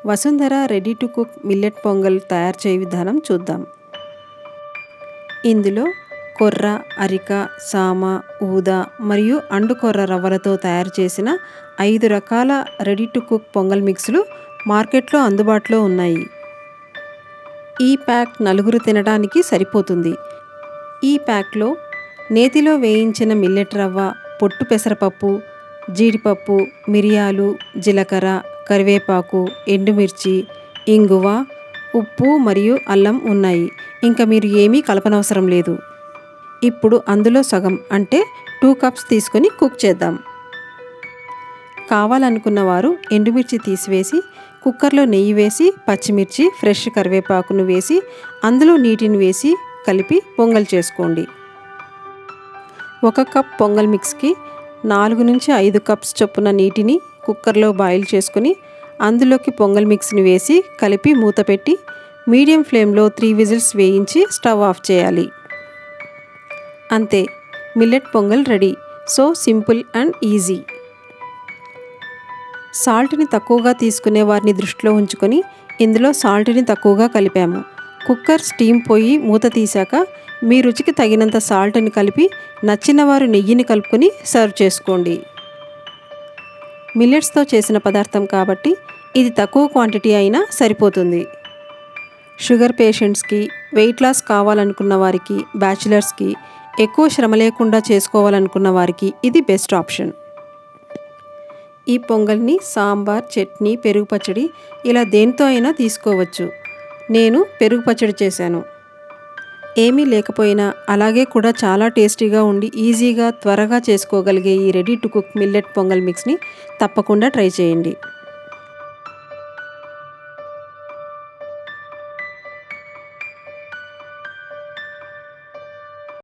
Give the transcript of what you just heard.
Vasundhara ready to cook millet pongal తయారు చేయ విధానం చూద్దాం. ఇందులో కొర్ర, అరిక, సామ, ఊద మరియు అండుకొర్ర రవ్వలతో తయారు చేసిన 5 రకాల రెడీ టు కుక్ పొంగల్ మిక్స్లు మార్కెట్లో అందుబాటులో ఉన్నాయి. ఈ ప్యాక్ నలుగురు తినడానికి సరిపోతుంది. ఈ ప్యాక్లో నేతిలో వేయించిన మిల్లెట్ రవ్వ, పొట్టు పెసరపప్పు, జీడిపప్పు, మిరియాలు, జీలకర్ర, కరివేపాకు, ఎండుమిర్చి, ఇంగువ, ఉప్పు మరియు అల్లం ఉన్నాయి. ఇంకా మీరు ఏమీ కలపనవసరం లేదు. ఇప్పుడు అందులో సగం అంటే 2 కప్స్ తీసుకొని కుక్ చేద్దాం. కావాలనుకున్న వారు ఎండుమిర్చి తీసివేసి కుక్కర్లో నెయ్యి వేసి పచ్చిమిర్చి, ఫ్రెష్ కరివేపాకును వేసి అందులో నీటిని వేసి కలిపి పొంగల్ చేసుకోండి. 1 కప్ పొంగల్ మిక్స్కి 4 నుంచి 5 కప్స్ చొప్పున నీటిని కుక్కర్లో బాయిల్ చేసుకొని అందులోకి పొంగల్ మిక్స్ని వేసి కలిపి మూత పెట్టి మీడియం ఫ్లేమ్లో 3 విజిల్స్ వేయించి స్టవ్ ఆఫ్ చేయాలి. అంతే, millet pongal ready. So simple and easy. సాల్ట్ని తక్కువగా తీసుకునే వారిని దృష్టిలో ఉంచుకొని ఇందులో సాల్ట్ని తక్కువగా కలిపాము. కుక్కర్ స్టీమ్ పోయి మూత తీశాక మీ రుచికి తగినంత సాల్ట్ని కలిపి నచ్చిన వారు నెయ్యిని కలుపుకొని సర్వ్ చేసుకోండి. మిల్లెట్స్తో చేసిన పదార్థం కాబట్టి ఇది తక్కువ క్వాంటిటీ అయినా సరిపోతుంది. షుగర్ పేషెంట్స్కి, వెయిట్ లాస్ కావాలనుకున్న వారికి, బ్యాచిలర్స్కి, ఎక్కువ శ్రమ లేకుండా చేసుకోవాలనుకున్న వారికి ఇది బెస్ట్ ఆప్షన్. ఈ పొంగల్ని సాంబార్, చట్నీ, పెరుగు పచ్చడి ఇలా దేనితో అయినా తీసుకోవచ్చు. నేను పెరుగు పచ్చడి చేశాను. ఏమీ లేకపోయినా అలాగే కూడా చాలా టేస్టీగా ఉండి ఈజీగా త్వరగా చేసుకోగలిగే ఈ ready to cook millet pongal మిక్స్ని తప్పకుండా ట్రై చేయండి.